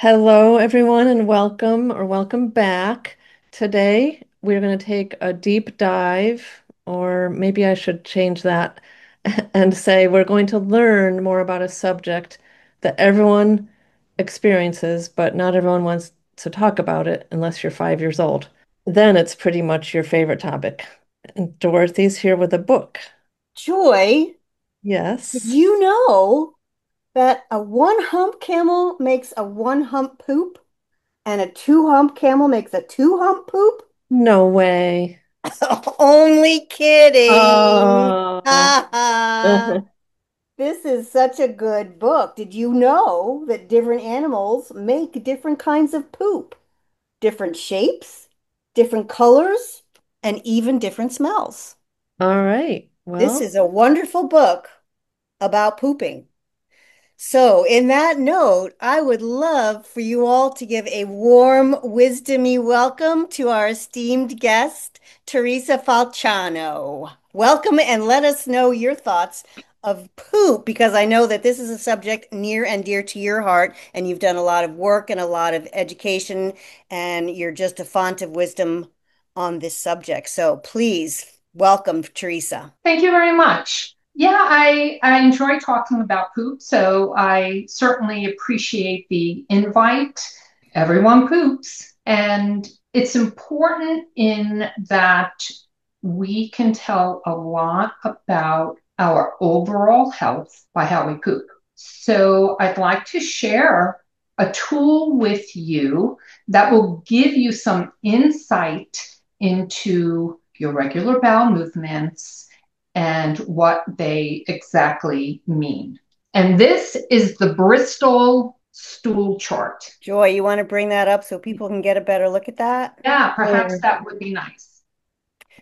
Hello, everyone, and welcome back. Today, we're going to take a deep dive, or maybe I should change that and say we're going to learn more about a subject that everyone experiences, but not everyone wants to talk about it unless you're 5 years old. Then it's pretty much your favorite topic. And Dorothy's here with a book. Joy, did Yes. you know that a one hump camel makes a one hump poop and a two hump camel makes a two hump poop? No way. Only kidding. Oh. Ha ha. This is such a good book. Did you know that different animals make different kinds of poop? Different shapes, different colors, and even different smells. All right. This Well, is a wonderful book about pooping. So, in that note, I would love for you all to give a warm, wisdomy welcome to our esteemed guest, Theresa Falciano. Welcome and let us know your thoughts of poop, because I know that this is a subject near and dear to your heart, and you've done a lot of work and a lot of education, and you're just a font of wisdom on this subject. So, please welcome, Theresa. Thank you very much. Yeah, I enjoy talking about poop, so I certainly appreciate the invite. Everyone poops, and it's important in that we can tell a lot about our overall health by how we poop. So I'd like to share a tool with you that will give you some insight into your regular bowel movements and what they exactly mean. And this is the Bristol Stool Chart. Joy, you want to bring that up so people can get a better look at that? Yeah, perhaps sure. that would be nice.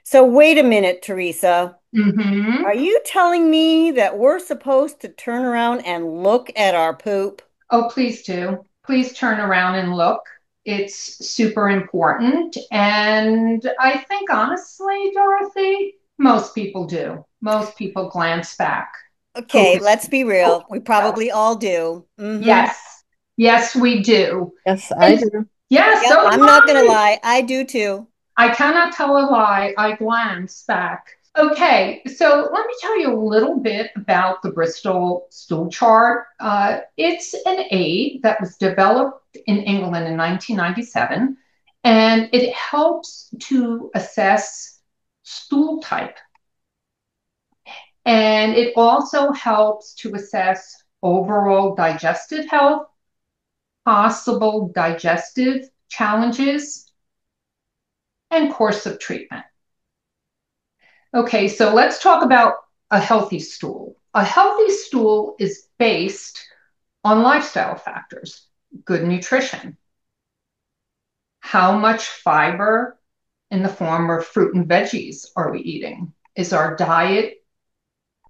So wait a minute, Teresa. Mm-hmm. Are you telling me that we're supposed to turn around and look at our poop? Oh, please do. Please turn around and look. It's super important. And I think, honestly, Dorothy, most people do. Most people glance back. Poop Okay, is let's be poop real. We is health. probably all do. Yes. Yes, we do. Yes, I And do. yeah, Yep, so do I'm not gonna I. lie. I do too. I cannot tell a lie. I glance back. Okay, so let me tell you a little bit about the Bristol Stool Chart. It's an aid that was developed in England in 1997, and it helps to assess stool type. And it also helps to assess overall digestive health, possible digestive challenges, and course of treatment. Okay, so let's talk about a healthy stool. A healthy stool is based on lifestyle factors, good nutrition, how much fiber in the form of fruit and veggies are we eating? Is our diet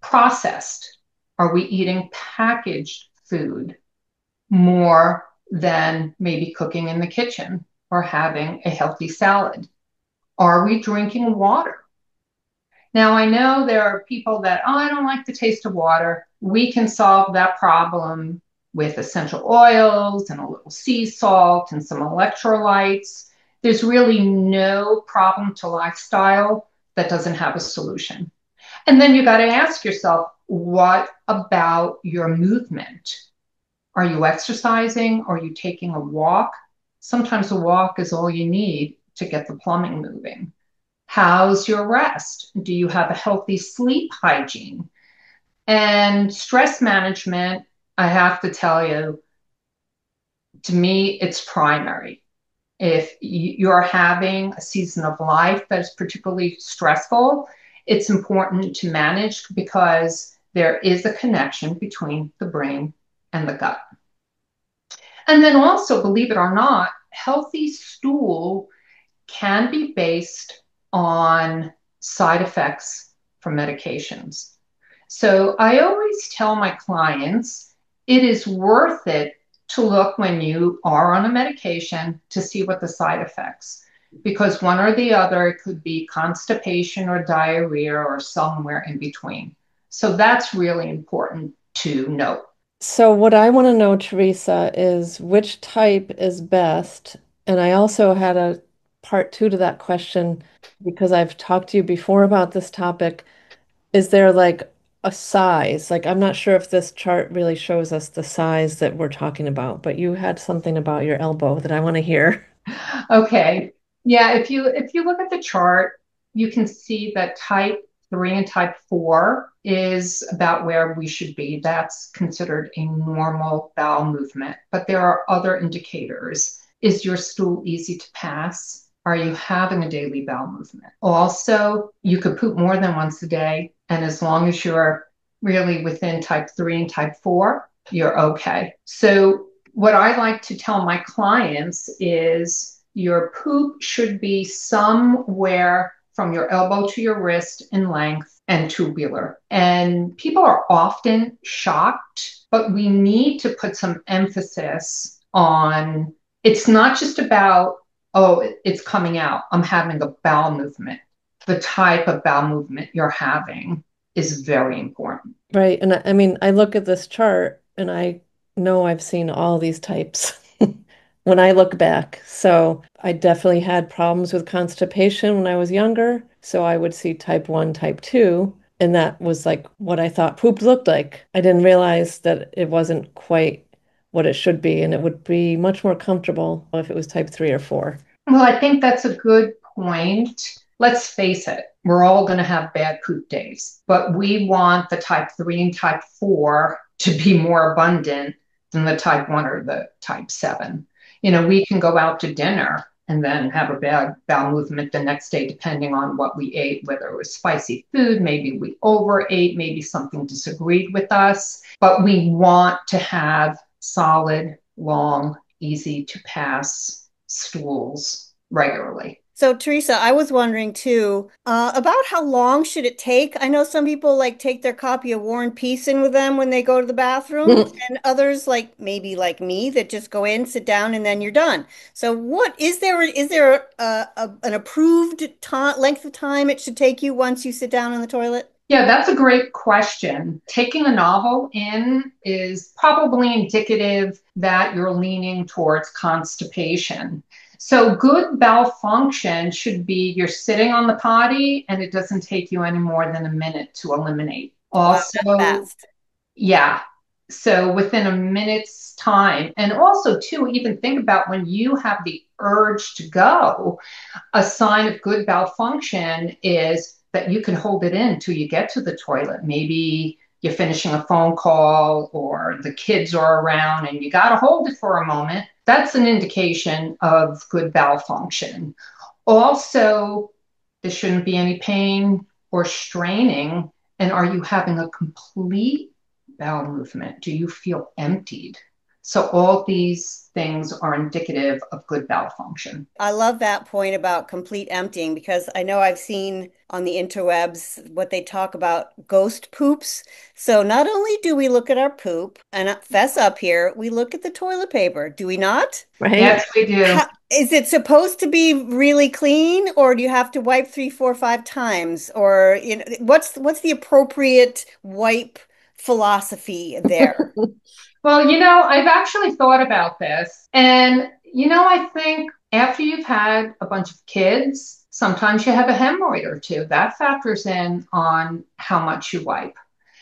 processed? Are we eating packaged food more than maybe cooking in the kitchen or having a healthy salad? Are we drinking water? Now, I know there are people that, oh, I don't like the taste of water. We can solve that problem with essential oils and a little sea salt and some electrolytes. There's really no problem to lifestyle that doesn't have a solution. And then you got to ask yourself, what about your movement? Are you exercising? Are you taking a walk? Sometimes a walk is all you need to get the plumbing moving. How's your rest? Do you have a healthy sleep hygiene? And stress management, I have to tell you, to me, it's primary. If you're having a season of life that is particularly stressful, it's important to manage because there is a connection between the brain and the gut. And then also, believe it or not, healthy stool can be based on side effects from medications. So I always tell my clients it is worth it to look when you are on a medication to see what the side effects, because one or the other, it could be constipation or diarrhea or somewhere in between. So that's really important to note. So what I want to know, Teresa, is which type is best? And I also had a part two to that question because I've talked to you before about this topic. Is there like a size? Like I'm not sure if this chart really shows us the size that we're talking about, but you had something about your elbow that I want to hear. Okay. Yeah, if you look at the chart, you can see that type 3 and type 4 is about where we should be. That's considered a normal bowel movement. But there are other indicators. Is your stool easy to pass? Are you having a daily bowel movement? Also, you could poop more than once a day, and as long as you're really within type 3 and type 4, you're okay. So what I like to tell my clients is your poop should be somewhere from your elbow to your wrist in length and tubular. And people are often shocked, but we need to put some emphasis on it's not just about, oh, it's coming out. I'm having a bowel movement. The type of bowel movement you're having is very important. Right. And I mean, I look at this chart and I know I've seen all these types when I look back. So I definitely had problems with constipation when I was younger. So I would see type 1, type 2, and that was like what I thought poop looked like. I didn't realize that it wasn't quite what it should be, and it would be much more comfortable if it was type 3 or 4. Well, I think that's a good point. Let's face it, we're all going to have bad poop days, but we want the type 3 and type 4 to be more abundant than the type 1 or the type 7. We can go out to dinner and then have a bad bowel movement the next day, depending on what we ate, whether it was spicy food, maybe we overate, maybe something disagreed with us. But we want to have solid, long, easy to pass stools regularly. So, Teresa, I was wondering too, about how long should it take? I know some people like take their copy of War and Peace in with them when they go to the bathroom, and others like maybe like me that just go in, sit down, and then you're done. So, what is there an approved time length of time it should take you once you sit down on the toilet? Yeah, that's a great question. Taking a novel in is probably indicative that you're leaning towards constipation. So, good bowel function should be you're sitting on the potty and it doesn't take you any more than a minute to eliminate. Wow, that's Also, fast. yeah. So within a minute's time. And also, too, even think about when you have the urge to go, a sign of good bowel function is that you can hold it in till you get to the toilet. Maybe you're finishing a phone call or the kids are around and you got to hold it for a moment. That's an indication of good bowel function. Also, there shouldn't be any pain or straining. And are you having a complete bowel movement? Do you feel emptied? So, all these things are indicative of good bowel function. I love that point about complete emptying because I know I've seen on the interwebs what they talk about ghost poops. So not only do we look at our poop and fess up here, we look at the toilet paper, do we not? Right? Yes, we do. How, is it supposed to be really clean, or do you have to wipe three, four, five times? Or what's the appropriate wipe philosophy there? Well, I've actually thought about this. And, I think after you've had a bunch of kids, sometimes you have a hemorrhoid or two. That factors in on how much you wipe.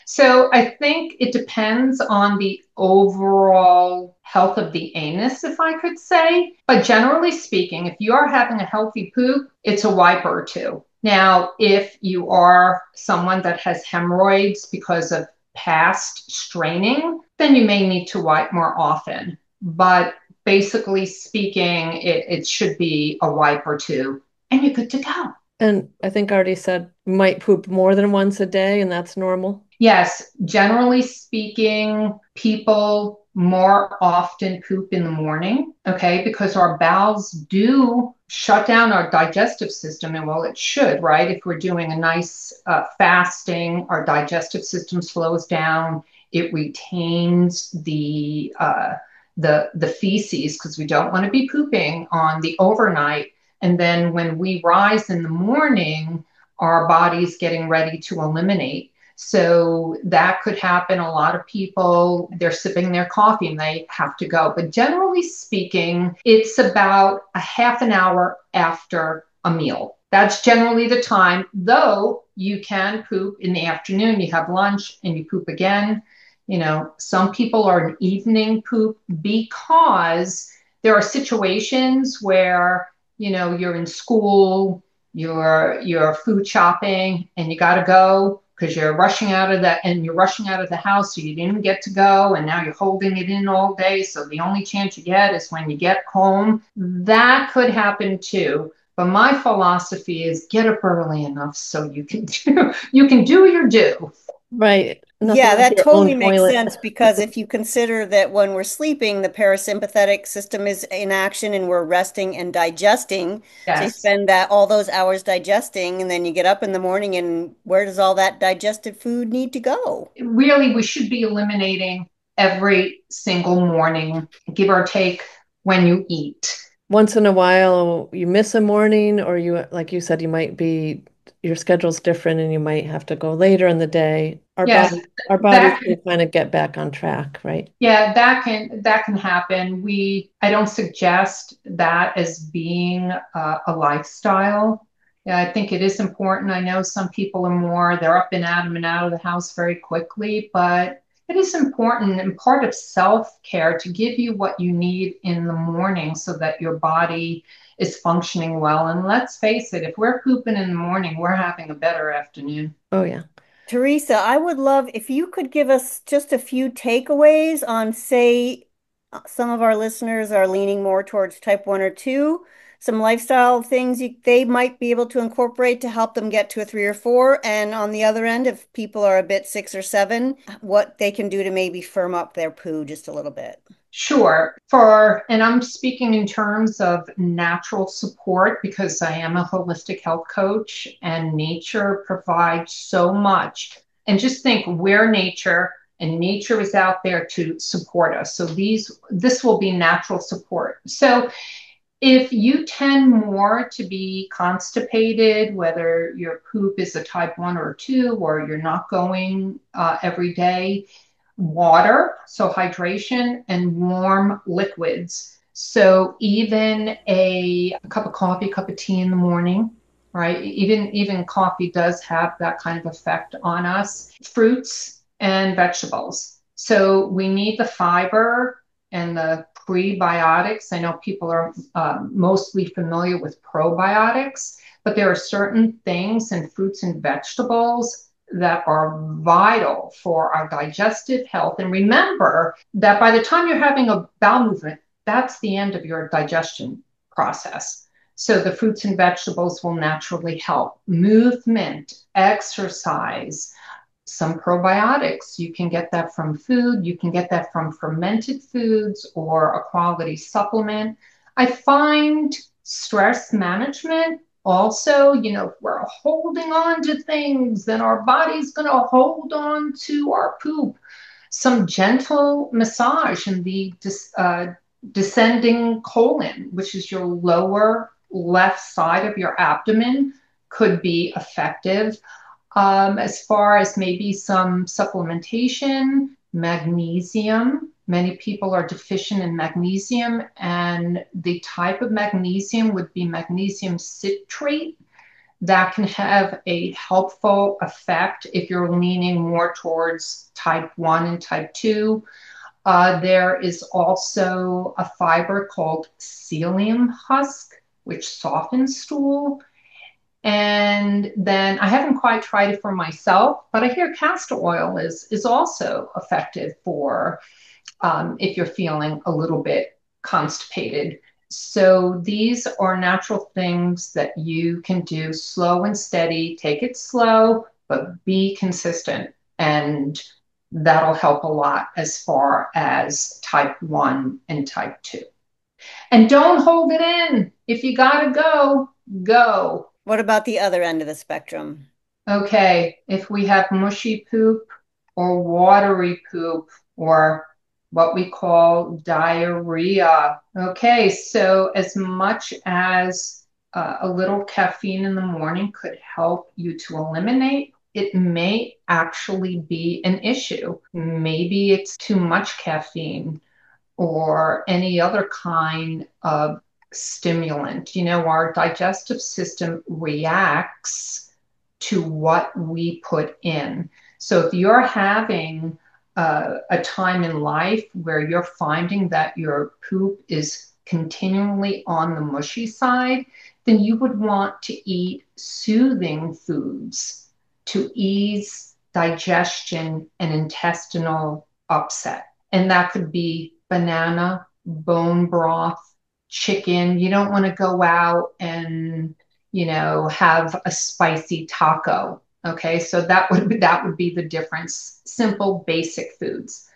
So I think it depends on the overall health of the anus, if I could say. But generally speaking, if you are having a healthy poop, it's a wipe or two. Now, if you are someone that has hemorrhoids because of past straining, then you may need to wipe more often. But basically speaking, it should be a wipe or two, and you're good to go. And I think I already said might poop more than once a day, and that's normal. Yes, generally speaking, people more often poop in the morning, okay, because our bowels do shut down our digestive system, and well, it should, right? If we're doing a nice fasting, our digestive system slows down, it retains the feces because we don't want to be pooping on the overnight, and then when we rise in the morning, our body's getting ready to eliminate. So that could happen. A lot of people, they're sipping their coffee and they have to go. But generally speaking, it's about a half an hour after a meal. That's generally the time, though you can poop in the afternoon. You have lunch and you poop again. Some people are an evening poop because there are situations where, you're in school, you're food shopping and you got to go because you're rushing out of that and you're rushing out of the house. So you didn't get to go and now you're holding it in all day. So the only chance you get is when you get home. That could happen too. But my philosophy is get up early enough so you can do your due. Right. Nothing Yeah, like that your own totally makes toilet. sense because if you consider that when we're sleeping, the parasympathetic system is in action and we're resting and digesting. So you Yes. spend that all those hours digesting, and then you get up in the morning, and where does all that digested food need to go? Really, we should be eliminating every single morning, give or take, when you eat. Once in a while, you miss a morning, or you, like you said, your schedule's different and you might have to go later in the day. Yes, Our bodies that can kind of get back on track, right? yeah, that can happen. I don't suggest that as being a lifestyle. Yeah, I think it is important. I know some people are they're up and at 'em and out of the house very quickly, but it is important and part of self-care to give you what you need in the morning so that your body is functioning well. And let's face it, if we're pooping in the morning, we're having a better afternoon. Oh, yeah. Teresa, I would love if you could give us just a few takeaways on, say, some of our listeners are leaning more towards type 1 or 2, some lifestyle things they might be able to incorporate to help them get to a 3 or 4. And on the other end, if people are a bit 6 or 7, what they can do to maybe firm up their poo just a little bit. Sure. And I'm speaking in terms of natural support because I am a holistic health coach and nature provides so much. And just think we're nature and nature is out there to support us. So this will be natural support. So if you tend more to be constipated, whether your poop is a type 1 or 2, or you're not going every day, water, so hydration, and warm liquids. So even a cup of coffee, cup of tea in the morning, right? Even coffee does have that kind of effect on us. Fruits and vegetables. So we need the fiber and the prebiotics. I know people are mostly familiar with probiotics, but there are certain things in fruits and vegetables that are vital for our digestive health. And remember that by the time you're having a bowel movement, that's the end of your digestion process. So the fruits and vegetables will naturally help. Movement, exercise, some probiotics. You can get that from food. You can get that from fermented foods or a quality supplement. I find stress management also, if we're holding on to things, then our body's going to hold on to our poop. Some gentle massage in the descending colon, which is your lower left side of your abdomen, could be effective. As far as maybe some supplementation, magnesium. Many people are deficient in magnesium, and the type of magnesium would be magnesium citrate. That can have a helpful effect if you're leaning more towards type 1 and type 2. There is also a fiber called psyllium husk, which softens stool. And then I haven't quite tried it for myself, but I hear castor oil is also effective for if you're feeling a little bit constipated. So these are natural things that you can do slow and steady. Take it slow, but be consistent. And that'll help a lot as far as type 1 and type 2. And don't hold it in. If you gotta go, go. What about the other end of the spectrum? Okay, if we have mushy poop or watery poop or what we call diarrhea. Okay, so as much as a little caffeine in the morning could help you to eliminate it may actually be an issue. Maybe it's too much caffeine or any other kind of stimulant. Our digestive system reacts to what we put in. So if you're having a time in life where you're finding that your poop is continually on the mushy side, then you would want to eat soothing foods to ease digestion and intestinal upset. And that could be banana, bone broth, chicken. You don't want to go out and, have a spicy taco. Okay, so that would be the difference. Simple, basic foods.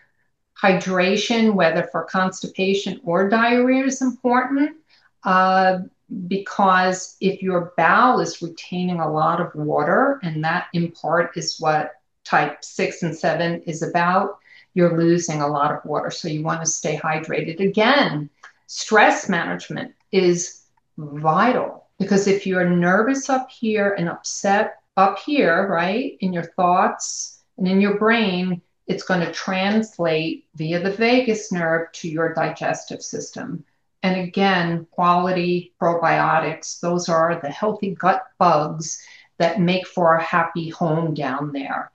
Hydration, whether for constipation or diarrhea, is important uh, because if your bowel is retaining a lot of water, and that in part is what type 6 and 7 is about, you're losing a lot of water. So you want to stay hydrated. Again, stress management is vital because if you're nervous up here and upset up here, right, in your thoughts and in your brain, it's going to translate via the vagus nerve to your digestive system. And again, quality probiotics, those are the healthy gut bugs that make for a happy home down there.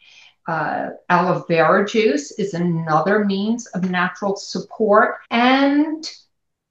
Aloe vera juice is another means of natural support, and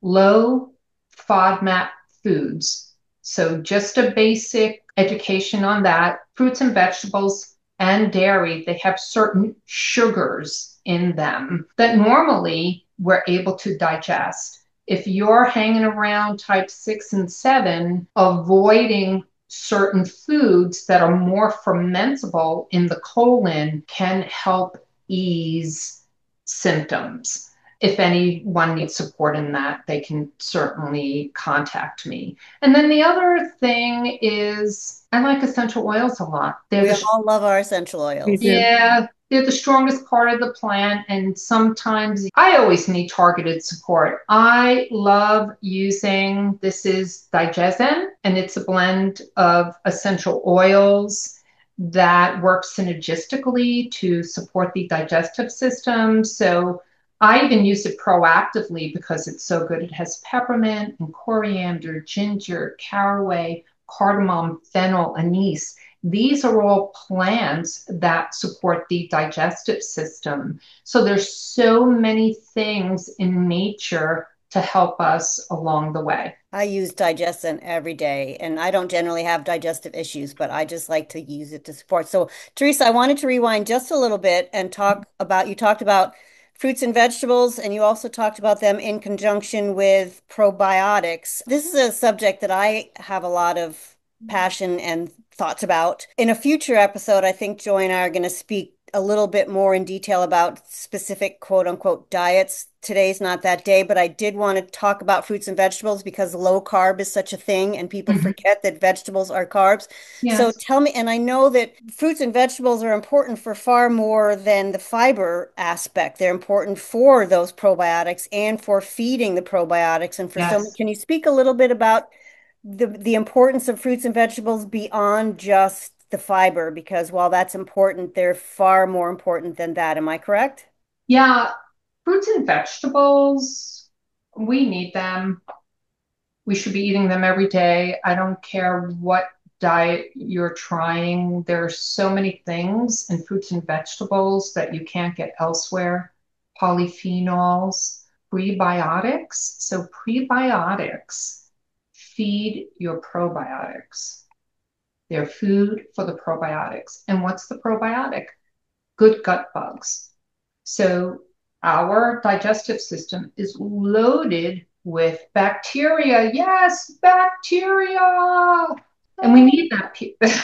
low FODMAP foods. So just a basic education on that. Fruits and vegetables and dairy, they have certain sugars in them that normally we're able to digest. If you're hanging around type 6 and 7, avoiding certain foods that are more fermentable in the colon can help ease symptoms. If anyone needs support in that, they can certainly contact me. And then the other thing is I like essential oils a lot. We all love our essential We oils. do. Yeah, they're the strongest part of the plant, and sometimes I always need targeted support. I love using, this is Digezen, and it's a blend of essential oils that work synergistically to support the digestive system. So I even use it proactively because it's so good. It has peppermint and coriander, ginger, caraway, cardamom, fennel, anise. These are all plants that support the digestive system. So there's so many things in nature to help us along the way. I use Digestin every day, and I don't generally have digestive issues, but I just like to use it to support. So, Theresa, I wanted to rewind just a little bit and talk about, you talked about fruits and vegetables, and you also talked about them in conjunction with probiotics. This is a subject that I have a lot of passion and thoughts about. In a future episode, I think Joy and I are going to speak a little bit more in detail about specific quote unquote diets. Today's not that day, but I did want to talk about fruits and vegetables because low carb is such a thing and people Mhm. forget that vegetables are carbs. So Yes. tell me, and I know that fruits and vegetables are important for far more than the fiber aspect. They're important for those probiotics and for feeding the probiotics and for so many. Yes. Can you speak a little bit about the importance of fruits and vegetables beyond just the fiber, because while that's important, they're far more important than that. Am I correct? Yeah, fruits and vegetables, we need them. We should be eating them every day. I don't care what diet you're trying. There are so many things in fruits and vegetables that you can't get elsewhere. Polyphenols, prebiotics. So prebiotics feed your probiotics. They're food for the probiotics. And what's the probiotic? Good gut bugs. So our digestive system is loaded with bacteria. Yes, bacteria. And we need that.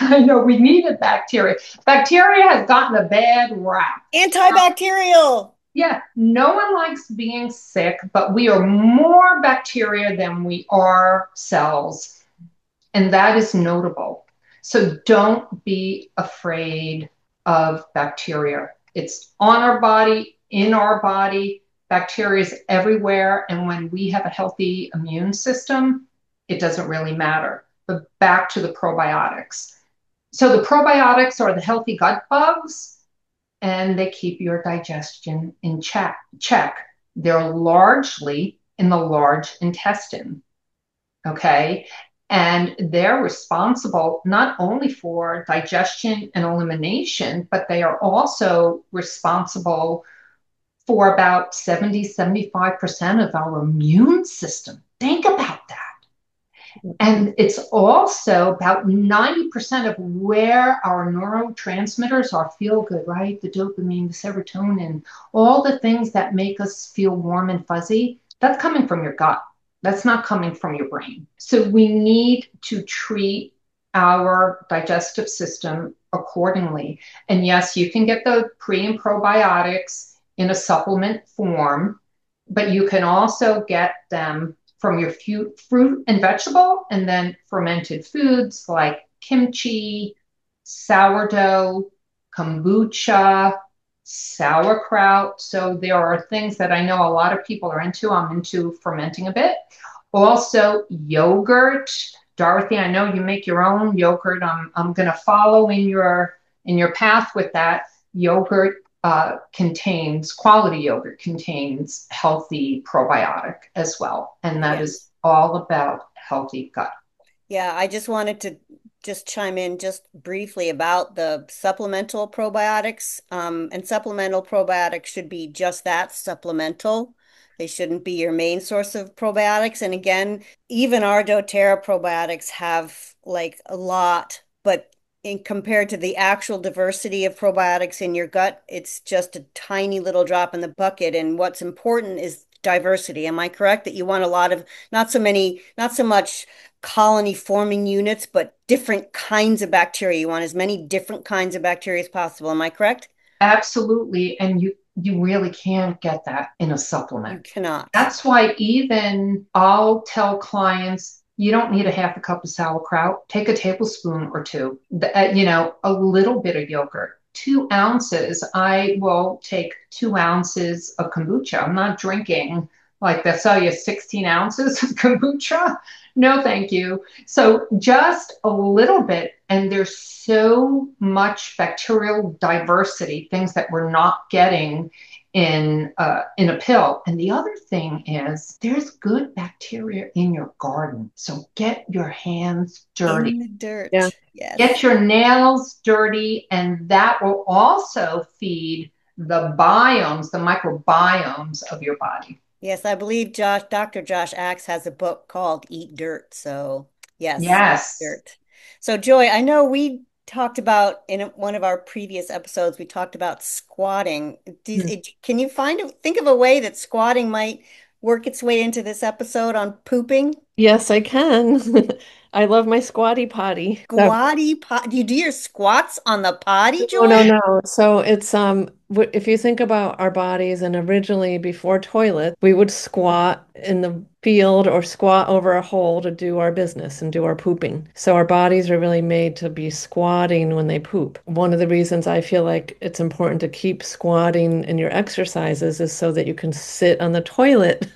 I know we need a bacteria. Bacteria has gotten a bad rap. Antibacterial. Yeah, no one likes being sick, but we are more bacteria than we are cells. And that is notable. So don't be afraid of bacteria. It's on our body, in our body. Bacteria is everywhere. And when we have a healthy immune system, it doesn't really matter. But back to the probiotics. So the probiotics are the healthy gut bugs, and they keep your digestion in check. They're largely in the large intestine. Okay. And they're responsible not only for digestion and elimination, but they are also responsible for about 70–75% of our immune system. Think about that. And it's also about 90% of where our neurotransmitters are feel good, right? The dopamine, the serotonin, all the things that make us feel warm and fuzzy, that's coming from your gut. That's not coming from your brain. So we need to treat our digestive system accordingly. And yes, you can get the pre and probiotics in a supplement form, but you can also get them from your fruit and vegetable, and then fermented foods like kimchi, sourdough, kombucha, sauerkraut. So there are things that I know a lot of people are into. I'm into fermenting a bit. Also, yogurt. Dorothy, I know you make your own yogurt. I'm going to follow in your path with that. Yogurt quality yogurt contains healthy probiotic as well. And that is Yes. all about healthy gut. Yeah, I just wanted to just chime in just briefly about the supplemental probiotics. And supplemental probiotics should be just that, supplemental. They shouldn't be your main source of probiotics. And again, even our doTERRA probiotics have like a lot, but in compared to the actual diversity of probiotics in your gut, it's just a tiny little drop in the bucket. And what's important is diversity. Am I correct that you want a lot of, not so much colony forming units, but different kinds of bacteria? You want as many different kinds of bacteria as possible. Am I correct? Absolutely. And you really can't get that in a supplement. You cannot. That's why even I'll tell clients, you don't need a half a cup of sauerkraut. Take a tablespoon or two, a little bit of yogurt, 2 ounces. I will take 2 ounces of kombucha. I'm not drinking like they sell you 16 ounces of kombucha. No, thank you. So just a little bit, and there's so much bacterial diversity, things that we're not getting in a pill. And the other thing is there's good bacteria in your garden. So get your hands dirty. In the Yeah. dirt. Get Yes. your nails dirty, and that will also feed the biomes, the microbiomes of your body. Yes, I believe Dr. Josh Axe has a book called Eat Dirt. So, yes, eat Yes. dirt. So, Joy, I know we talked about in one of our previous episodes, we talked about squatting. Can you think of a way that squatting might work its way into this episode on pooping? Yes, I can. I love my squatty potty. So, Squatty pot. Do you do your squats on the potty, no, Joy? no, no. So it's if you think about our bodies and originally before toilet, we would squat in the field or squat over a hole to do our business and do our pooping. So our bodies are really made to be squatting when they poop. One of the reasons I feel like it's important to keep squatting in your exercises is so that you can sit on the toilet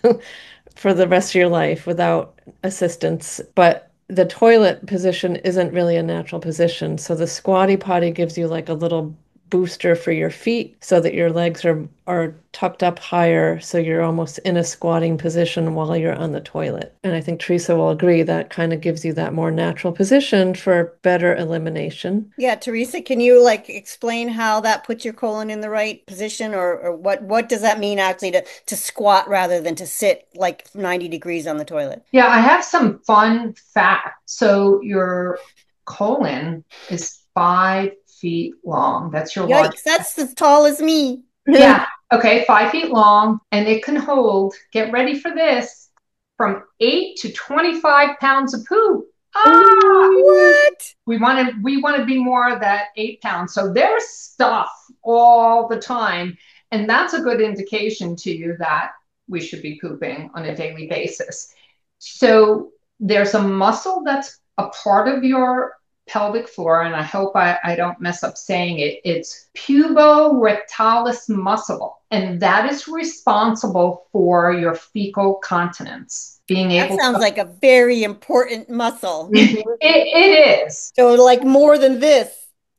for the rest of your life without assistance. But the toilet position isn't really a natural position. So the squatty potty gives you like a little booster for your feet so that your legs are tucked up higher so you're almost in a squatting position while you're on the toilet. And I think Teresa will agree that kind of gives you that more natural position for better elimination. Yeah, Teresa, can you like explain how that puts your colon in the right position, or what does that mean actually to squat rather than to sit like 90 degrees on the toilet? Yeah, I have some fun facts. So your colon is 5 feet long. That's your large. Yikes, that's as tall as me. Yeah. Okay. 5 feet long. And it can hold, get ready for this, from 8 to 25 pounds of poop. Ah, Ooh. What? we want to be more of that 8 pounds. So there's stuff all the time. And that's a good indication to you that we should be pooping on a daily basis. So there's a muscle that's a part of your pelvic floor, and I hope I don't mess up saying it. It's puborectalis muscle, and that is responsible for your fecal continence, being That able sounds to. like a very important muscle. Mhm. It is. So like more than this.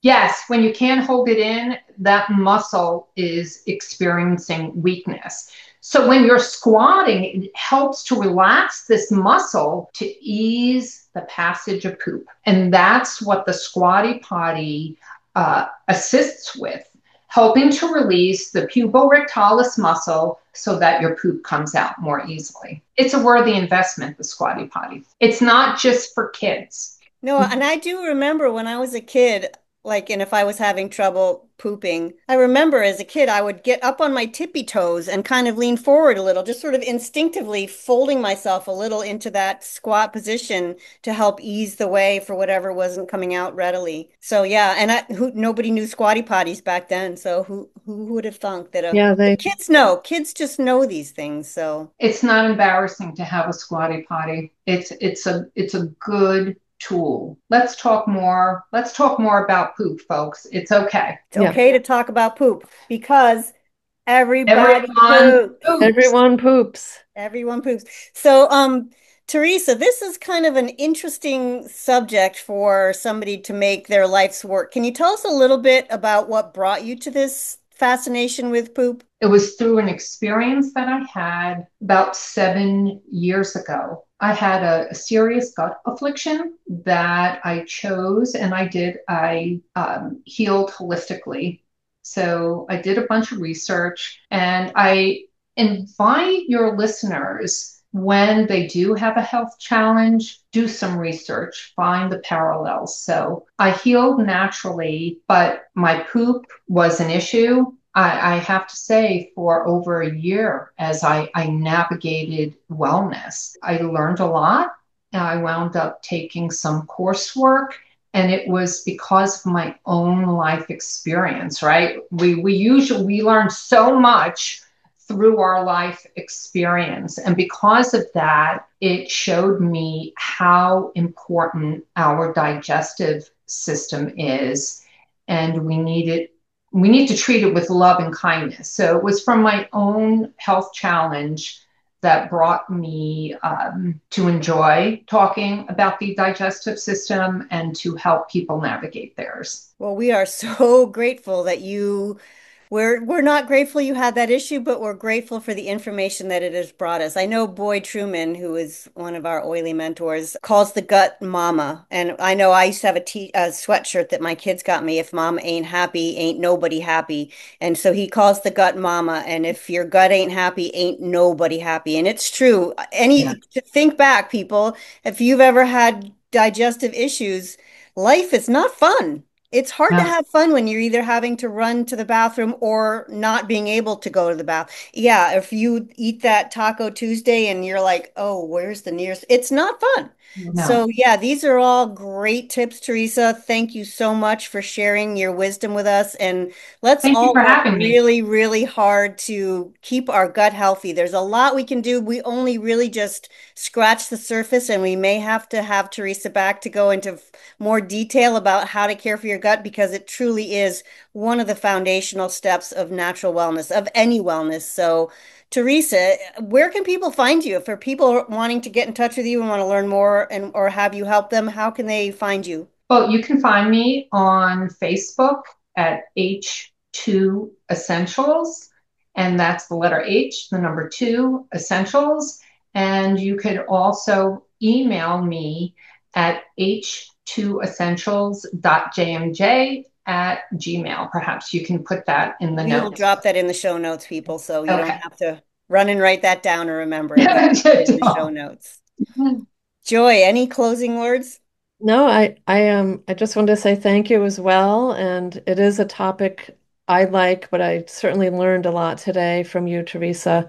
Yes, when you can't hold it in, that muscle is experiencing weakness. So when you're squatting, it helps to relax this muscle to ease the passage of poop. And that's what the squatty potty assists with, helping to release the puborectalis muscle so that your poop comes out more easily. It's a worthy investment, the squatty potty. It's not just for kids. No, and I do remember when I was a kid, like, and if I was having trouble pooping, I remember as a kid, I would get up on my tippy toes and kind of lean forward a little, just sort of instinctively folding myself a little into that squat position to help ease the way for whatever wasn't coming out readily. So yeah, and nobody knew squatty potties back then, so who would have thunk that Yeah, but they kids know, kids just know these things, so. It's not embarrassing to have a squatty potty. It's a good tool. Let's talk more. Let's talk more about poop, folks. It's okay. It's yeah, okay to talk about poop because everybody Everyone poops. poops. everyone poops. Everyone poops. So, Theresa, this is kind of an interesting subject for somebody to make their life's work. Can you tell us a little bit about what brought you to this fascination with poop? It was through an experience that I had about 7 years ago. I had a serious gut affliction that I chose and I did. I healed holistically. So I did a bunch of research and I invite your listeners when they do have a health challenge, do some research, find the parallels. So I healed naturally, but my poop was an issue. I have to say, for over a year, as I navigated wellness, I learned a lot. I wound up taking some coursework, and it was because of my own life experience, right? We learn so much through our life experience. And because of that, it showed me how important our digestive system is. And we need to treat it with love and kindness. So it was from my own health challenge that brought me to enjoy talking about the digestive system and to help people navigate theirs. Well, we are so grateful that we're not grateful you had that issue, but we're grateful for the information that it has brought us. I know Boyd Truman, who is one of our oily mentors, calls the gut mama. And I know I used to have a sweatshirt that my kids got me, if mom ain't happy, ain't nobody happy. And so he calls the gut mama. And if your gut ain't happy, ain't nobody happy. And it's true. Yeah. Think back, people, if you've ever had digestive issues, life is not fun. It's hard to No, have fun when you're either having to run to the bathroom or not being able to go to the bath. Yeah, if you eat that Taco Tuesday and you're like, oh, where's the nearest? It's not fun. no. So, yeah, these are all great tips, Theresa. Thank you so much for sharing your wisdom with us. And let's Thank you all for work having me. really, really hard to keep our gut healthy. There's a lot we can do. We only really just scratch the surface, and we may have to have Theresa back to go into more detail about how to care for your gut because it truly is one of the foundational steps of natural wellness, of any wellness. So, Theresa, where can people find you? If there are people wanting to get in touch with you and want to learn more and or have you help them, how can they find you? Well, you can find me on Facebook at H2 Essentials, and that's the letter H, the number two, Essentials. And you could also email me at h2essentials.jmj@gmail. Perhaps you can put that in the We will notes. drop that in the show notes, people, so you don't Okay. have to run and write that down or remember it. We'll put it in the show notes. Joy, any closing words? No, I just wanted to say thank you as well. And it is a topic I like, but I certainly learned a lot today from you, Teresa.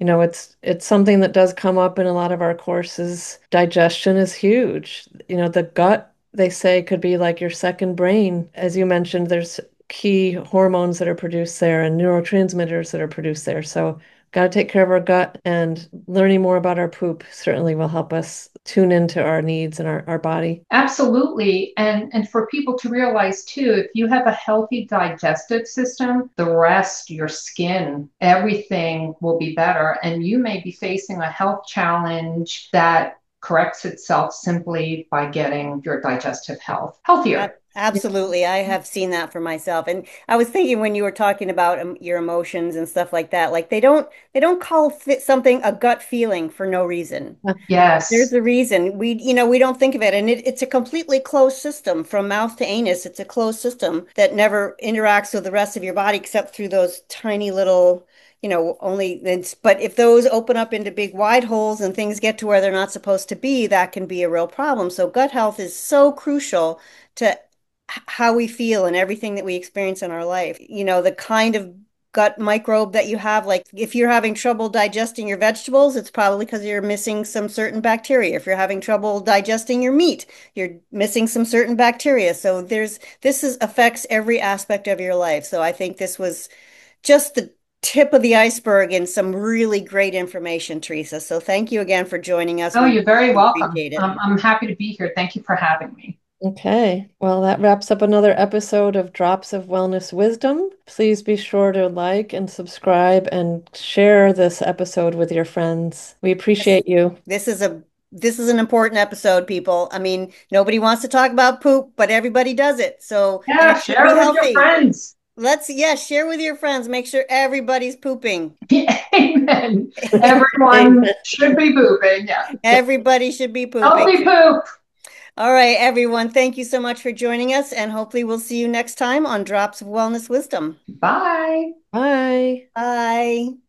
It's something that does come up in a lot of our courses. Digestion is huge. The gut, they say, could be like your second brain. As you mentioned, there's key hormones that are produced there and neurotransmitters that are produced there. So got to take care of our gut, and learning more about our poop certainly will help us tune into our needs and our body. Absolutely. And for people to realize too, if you have a healthy digestive system, the rest, your skin, everything will be better. And you may be facing a health challenge that corrects itself simply by getting your digestive health healthier. Absolutely. I have seen that for myself. And I was thinking when you were talking about your emotions and stuff like that, like they don't call something a gut feeling for no reason. Yeah. There's Yes. a reason we don't think of it, and it's a completely closed system from mouth to anus. It's a closed system that never interacts with the rest of your body except through those tiny little, only. But if those open up into big wide holes and things get to where they're not supposed to be, that can be a real problem. So gut health is so crucial to how we feel and everything that we experience in our life. The kind of gut microbe that you have, like if you're having trouble digesting your vegetables, it's probably because you're missing some certain bacteria. If you're having trouble digesting your meat, you're missing some certain bacteria. So this is affects every aspect of your life. So I think this was just the tip of the iceberg and some really great information, Theresa. So thank you again for joining us. Oh, We you're very really welcome. appreciate it. I'm happy to be here. Thank you for having me. Okay, well, that wraps up another episode of Drops of Wellness Wisdom. Please be sure to like and subscribe and share this episode with your friends. We Yes. appreciate you. This is an important episode, people. I mean, nobody wants to talk about poop, but everybody does it. So, and Yeah, it should be share it with your healthy. friends. Share with your friends. Make sure everybody's pooping. Amen. Everyone Amen. should be pooping. Yeah. Everybody should be pooping. Healthy poop. All right, everyone. Thank you so much for joining us, and hopefully we'll see you next time on Drops of Wellness Wisdom. Bye. Bye. Bye.